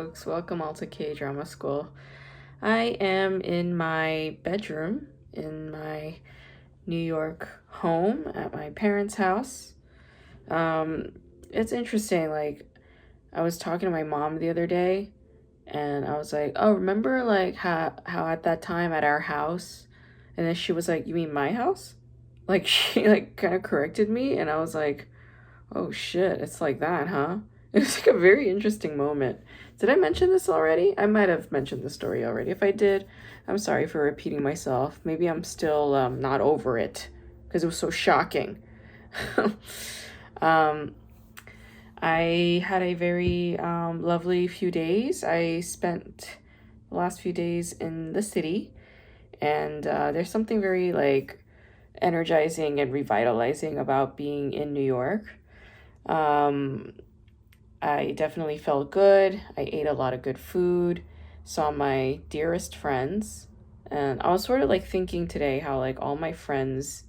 folks. Welcome all to K-Drama School. I am in my bedroom in my New York home at my parents' house. It's interesting, like, I was talking to my mom the other day, and I was like, oh, remember, like, how at that time at our house? And then she was like, you mean my house? Like, she, like, kind of corrected me, and I was like, oh shit, it's like that, huh? It was like a very interesting moment. Did I mention this already? I might have mentioned the story already. If I did, I'm sorry for repeating myself. Maybe I'm still not over it because it was so shocking. um, I had a very lovely few days. I spent the last few days in the city, and there's something very like energizing and revitalizing about being in New York. Um, I definitely felt good. I ate a lot of good food, saw my dearest friends, and I was sort of like thinking today how like all my friends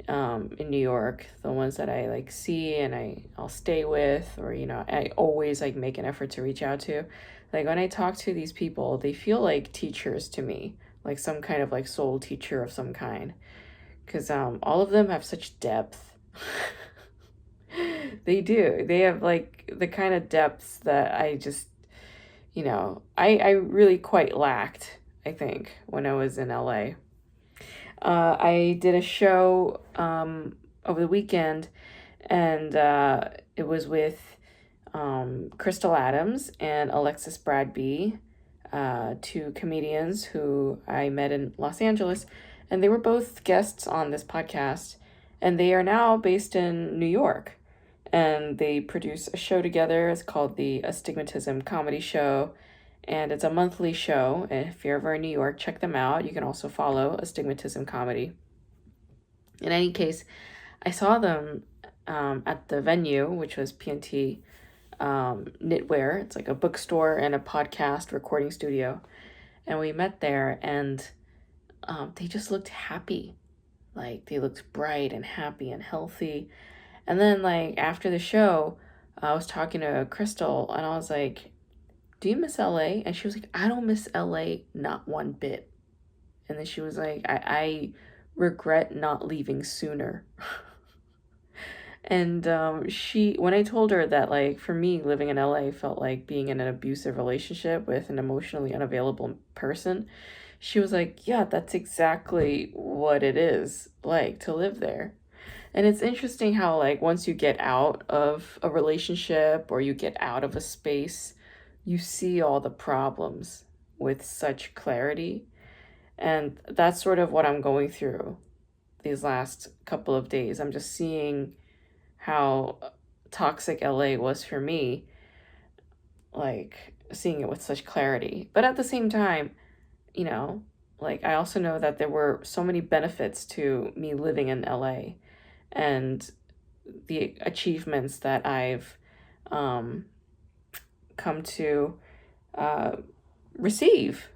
in New York, the ones that I like see and I'll stay with, or I always like make an effort to reach out to. Like when I talk to these people, they feel like teachers to me, like some kind of like soul teacher of some kind, because all of them have such depth. They do. They have like the kind of depths that I just, I really quite lacked, I think, when I was in LA. I did a show over the weekend, and it was with Crystal Adams and Alexis Bradby, two comedians who I met in Los Angeles, and they were both guests on this podcast, and they are now based in New York. And they produce a show together. It's called the Astigmatism Comedy Show, and it's a monthly show. And if you're ever in New York, check them out. You can also follow Astigmatism Comedy. In any case, I saw them at the venue, which was PNT Knitwear. It's like a bookstore and a podcast recording studio. And we met there, and they just looked happy. Like, they looked bright and happy and healthy. And then, like, after the show, I was talking to Crystal, and I was like, do you miss LA? And she was like, I don't miss LA, not one bit. And then she was like, I regret not leaving sooner. And when I told her that, like, for me, living in LA felt like being in an abusive relationship with an emotionally unavailable person, she was like, yeah, that's exactly what it is like to live there. And it's interesting how, like, once you get out of a relationship or you get out of a space, you see all the problems with such clarity. And that's sort of what I'm going through these last couple of days. I'm just seeing how toxic LA was for me, like, seeing it with such clarity. But at the same time, you know, like, I also know that there were so many benefits to me living in LA and the achievements that I've come to receive.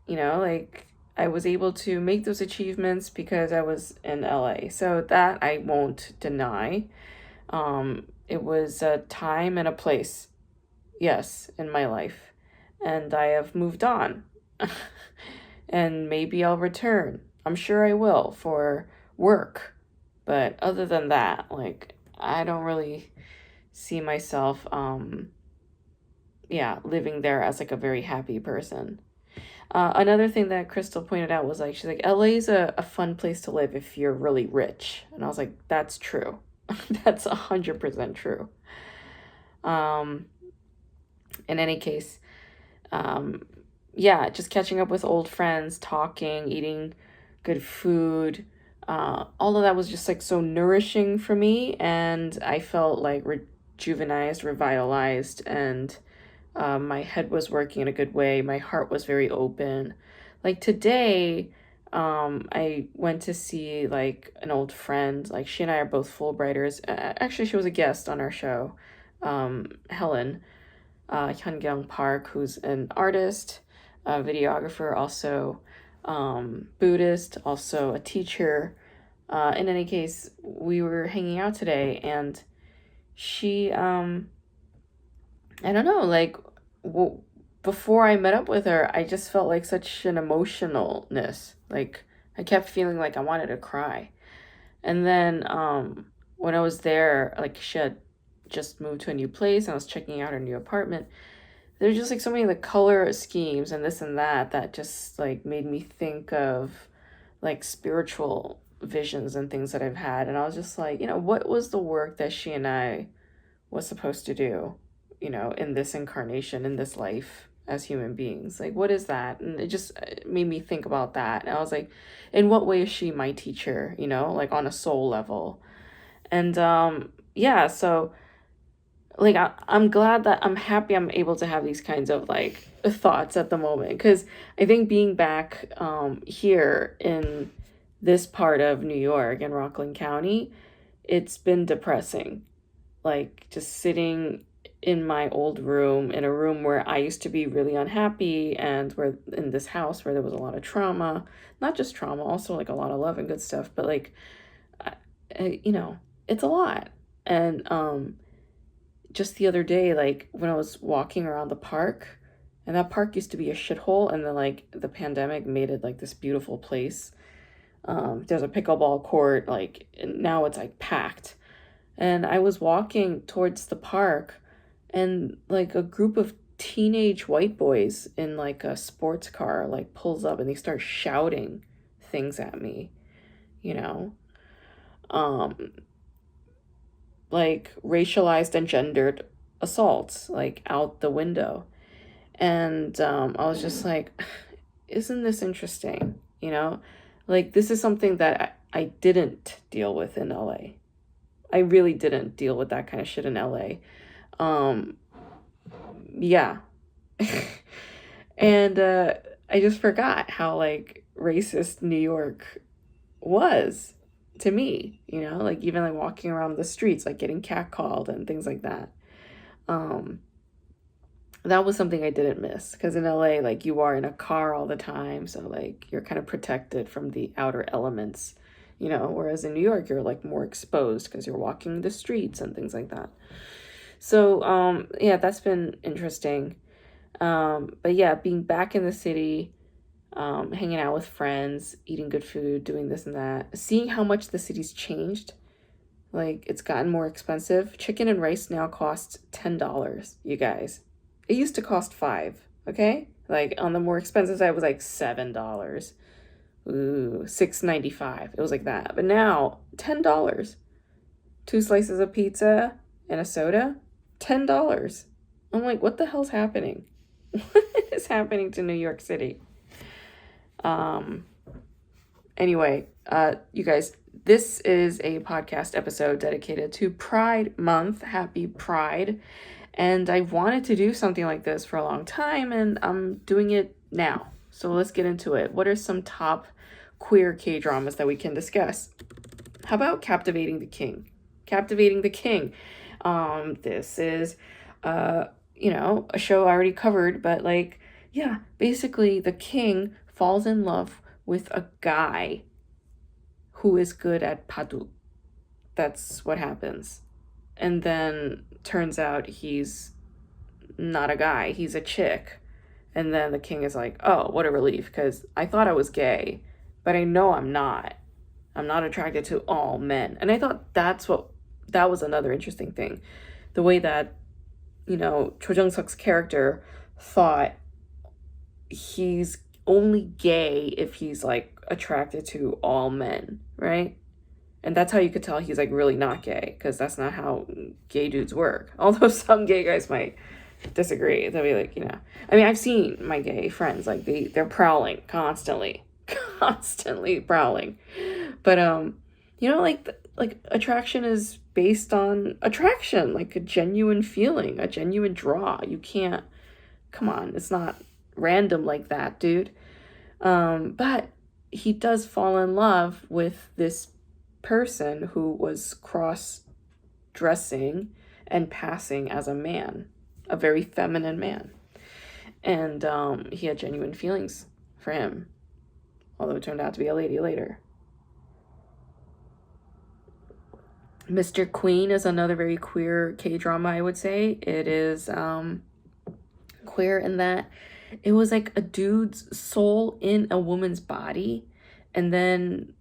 Like, I was able to make those achievements because I was in LA. So that I won't deny. It was a time and a place, yes, in my life. And I have moved on. And maybe I'll return. I'm sure I will for work. But other than that, like, I don't really see myself, living there as like a very happy person. Another thing that Crystal pointed out was like, she's like, LA is a fun place to live if you're really rich. And I was like, that's true. That's 100% true. In any case, just catching up with old friends, talking, eating good food. All of that was just like so nourishing for me, and I felt like rejuvenized, revitalized, and my head was working in a good way. My heart was very open. Like today, I went to see like an old friend. Like she and I are both Fulbrighters. Actually, she was a guest on our show. Helen, Hyun Park, who's an artist, a videographer, also Buddhist, also a teacher. In any case, we were hanging out today, and she, I don't know, like, well, before I met up with her, I just felt like such an emotionalness. Like I kept feeling like I wanted to cry. And then when I was there, like she had just moved to a new place and I was checking out her new apartment. There's just like so many of the color schemes and this and that just like made me think of like spiritual visions and things that I've had. And I was just like, what was the work that she and I was supposed to do, in this incarnation, in this life as human beings? Like, what is that? And it just made me think about that. And I was like, in what way is she my teacher, like on a soul level? And yeah, so like I'm glad that I'm happy I'm able to have these kinds of like thoughts at the moment, because I think being back here in this part of New York in Rockland County, it's been depressing. Like just sitting in my old room, in a room where I used to be really unhappy, and where in this house where there was a lot of trauma, not just trauma, also like a lot of love and good stuff, but like it's a lot. And just the other day, like when I was walking around the park, and that park used to be a shithole, and then like the pandemic made it like this beautiful place. There's a pickleball court, like now it's like packed. And I was walking towards the park, and like a group of teenage white boys in like a sports car like pulls up and they start shouting things at me, you know. Um like racialized and gendered assaults like out the window. And I was just like, isn't this interesting? Like this is something that I didn't deal with in LA. I really didn't deal with that kind of shit in LA. Um, yeah. And I just forgot how like racist New York was to me, like even like walking around the streets, like getting catcalled and things like that. Um, that was something I didn't miss, because in LA, like you are in a car all the time, so like you're kind of protected from the outer elements, whereas in New York you're like more exposed because you're walking the streets and things like that. So yeah, that's been interesting. But yeah, being back in the city, hanging out with friends, eating good food, doing this and that, seeing how much the city's changed. Like it's gotten more expensive. Chicken and rice now costs $10, you guys. It used to cost 5, okay? Like on the more expensive side it was like $7. Ooh, 6.95. It was like that. But now $10. 2 slices of pizza and a soda, $10. I'm like, what the hell's happening? What is happening to New York City? Anyway, you guys, this is a podcast episode dedicated to Pride Month. Happy Pride. And I wanted to do something like this for a long time, and I'm doing it now. So let's get into it. What are some top queer K-dramas that we can discuss? How about Captivating the King? Captivating the King. This is, a show I already covered, but like, yeah, basically the king falls in love with a guy who is good at padu. That's what happens. And then turns out he's not a guy, he's a chick. And then the king is like, oh, what a relief, because I thought I was gay, but I know I'm not. I'm not attracted to all men. And I thought that was another interesting thing. The way that, Cho Jung-seok's character thought he's only gay if he's like attracted to all men, right? And that's how you could tell he's like really not gay, because that's not how gay dudes work. Although some gay guys might disagree. They'll be like, I mean, I've seen my gay friends, like they're prowling constantly, constantly prowling. But like attraction is based on attraction, like a genuine feeling, a genuine draw. You can't, come on, it's not random like that, dude. But he does fall in love with this person who was cross dressing and passing as a man, a very feminine man. And he had genuine feelings for him, although it turned out to be a lady later. Mr. Queen is another very queer K-drama, I would say. It is queer in that it was like a dude's soul in a woman's body, and then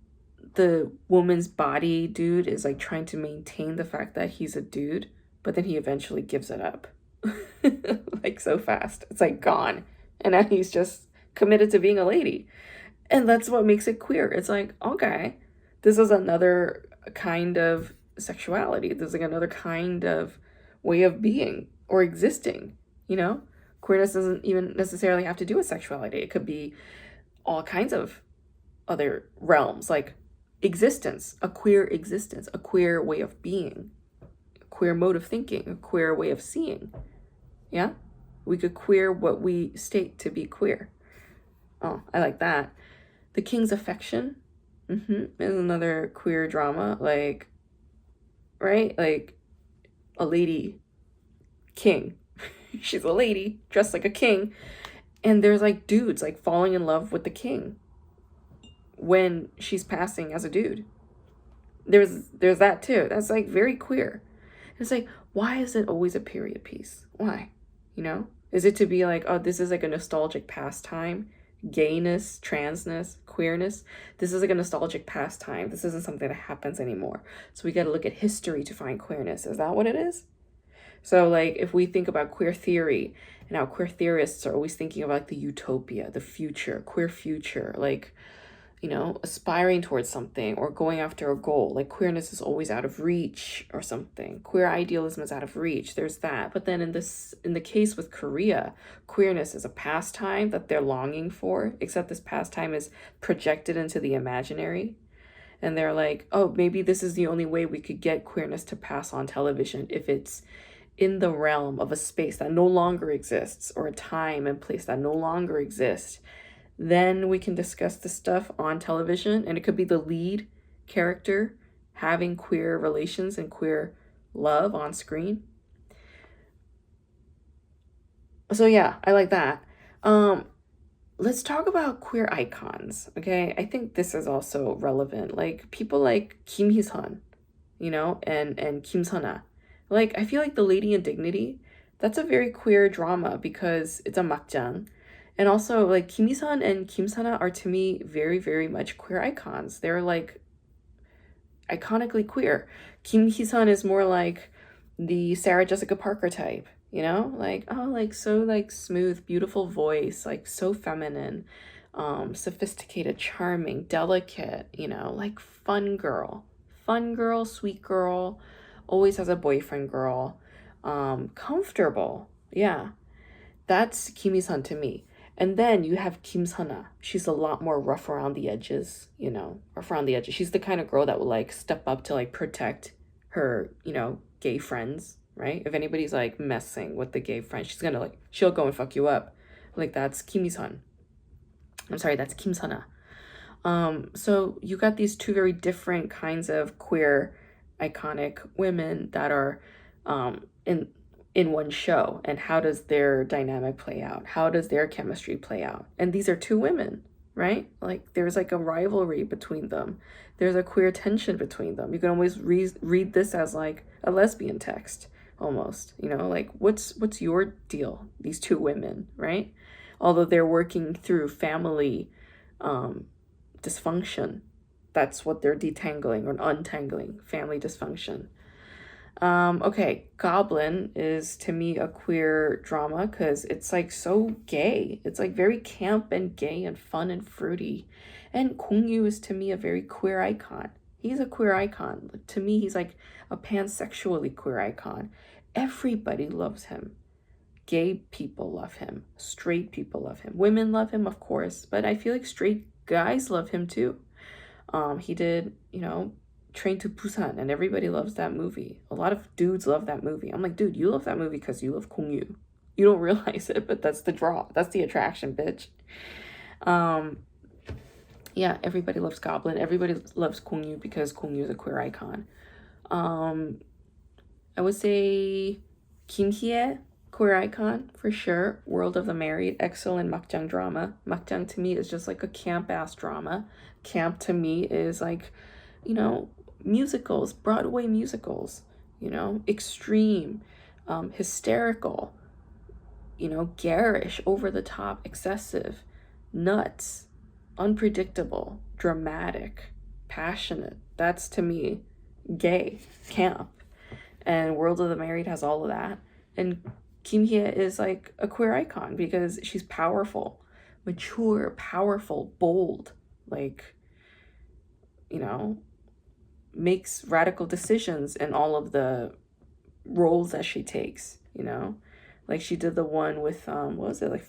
the woman's body dude is like trying to maintain the fact that he's a dude, but then he eventually gives it up. Like so fast. It's like gone. And now he's just committed to being a lady. And that's what makes it queer. It's like, okay, this is another kind of sexuality. There's like another kind of way of being or existing, you know? Queerness doesn't even necessarily have to do with sexuality. It could be all kinds of other realms, like existence, a queer way of being, a queer mode of thinking, a queer way of seeing. Yeah? We could queer what we state to be queer. Oh, I like that. The King's Affection is another queer drama, like, right? Like a lady king. She's a lady dressed like a king, and there's like dudes like falling in love with the king when she's passing as a dude. There's that too. That's like very queer. It's like, why is it always a period piece? Why? You know? Is it to be like, oh, this is like a nostalgic pastime? Gayness, transness, queerness. This is like a nostalgic pastime. This isn't something that happens anymore. So we got to look at history to find queerness. Is that what it is? So like if we think about queer theory and how queer theorists are always thinking about like the utopia, the future, queer future, like, you know, aspiring towards something or going after a goal, like queerness is always out of reach or something. Queer idealism is out of reach. There's that. But then in the case with Korea, queerness is a pastime that they're longing for, except this pastime is projected into the imaginary. And they're like, oh, maybe this is the only way we could get queerness to pass on television, if it's in the realm of a space that no longer exists or a time and place that no longer exists. Then we can discuss this stuff on television, and it could be the lead character having queer relations and queer love on screen. So yeah, I like that. Let's talk about queer icons, okay? I think this is also relevant. Like people like Kim Hee-sun, you know, and Kim Sun-ah. Like I feel like The Lady in Dignity, that's a very queer drama because it's a makjang. And also, like, Kim Hee-sun and Kim Sun-ah are, to me, very, very much queer icons. They're, like, iconically queer. Kim Hee-sun is more like the Sarah Jessica Parker type, you know? Like, oh, like, so, like, smooth, beautiful voice, like, so feminine, sophisticated, charming, delicate, you know? Like, fun girl. Fun girl, sweet girl, always has a boyfriend girl, comfortable. Yeah. That's Kim Hee-sun to me. And then you have Kim Sun-ah. She's a lot more rough around the edges, you know, rough around the edges. She's the kind of girl that will like step up to like protect her, you know, gay friends, right? If anybody's like messing with the gay friend, she's gonna like, she'll go and fuck you up. Like that's Kim Hee-sun. I'm sorry, that's Kim Sun-ah. So you got these two very different kinds of queer iconic women that are in one show, and how does their dynamic play out? How does their chemistry play out? And these are two women, right? Like there's like a rivalry between them. There's a queer tension between them. You can always read this as like a lesbian text almost, you know, like what's your deal? These two women, right? Although they're working through family dysfunction. That's what they're detangling or untangling, family dysfunction. Okay, Goblin is to me a queer drama because it's like so gay. It's like very camp and gay and fun and fruity. And Kong-yu is to me a very queer icon. He's a queer icon. To me, he's like a pansexually queer icon. Everybody loves him. Gay people love him. Straight people love him. Women love him, of course, but I feel like straight guys love him too. He did, you know, Train to Busan, and everybody loves that movie. A lot of dudes love that movie. I'm like, dude, you love that movie because you love Kong-yu. You don't realize it, but that's the draw. That's the attraction, bitch. Yeah, everybody loves Goblin. Everybody loves Kong-yu because Kong-yu is a queer icon. I would say Kim Hye, queer icon for sure. World of the Married, excellent makjang drama. Makjang to me is just like a camp ass drama. Camp to me is like, you know, musicals, Broadway musicals, you know, extreme, hysterical, you know, garish, over the top, excessive, nuts, unpredictable, dramatic, passionate. That's, to me, gay, camp. And World of the Married has all of that. And Kim Hye is like a queer icon because she's powerful, mature, powerful, bold, like, you know, makes radical decisions in all of the roles that she takes, you know? Like she did the one with, what was it, like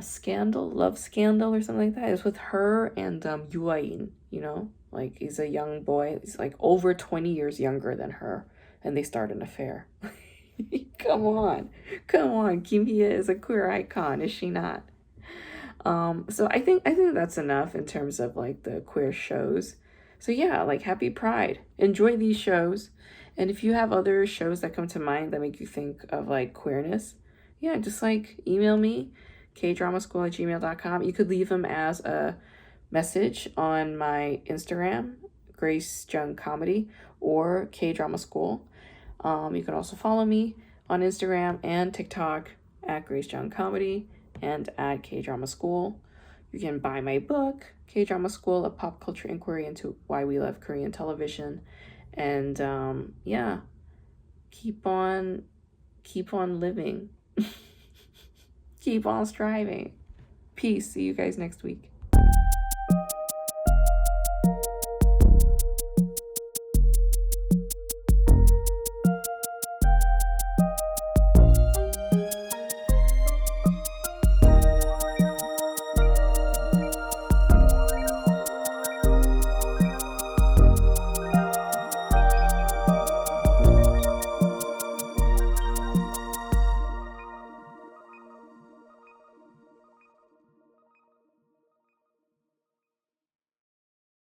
Scandal, Love Scandal or something like that. It was with her and Yoo-in, you know? Like he's a young boy. He's like over 20 years younger than her. And they start an affair. Come on. Come on. Kim Hye is a queer icon, is she not? So I think that's enough in terms of like the queer shows. So yeah, like happy Pride. Enjoy these shows. And if you have other shows that come to mind that make you think of like queerness, yeah, just like email me, kdramaschool@gmail.com. You could leave them as a message on my Instagram, Grace Jung Comedy, or K-Drama School. You can also follow me on Instagram and TikTok at Grace Jung Comedy and at K-Drama School. You can buy my book, K-Drama School, A Pop Culture Inquiry into Why We Love Korean Television. And yeah, keep on living. Keep on striving. Peace. See you guys next week.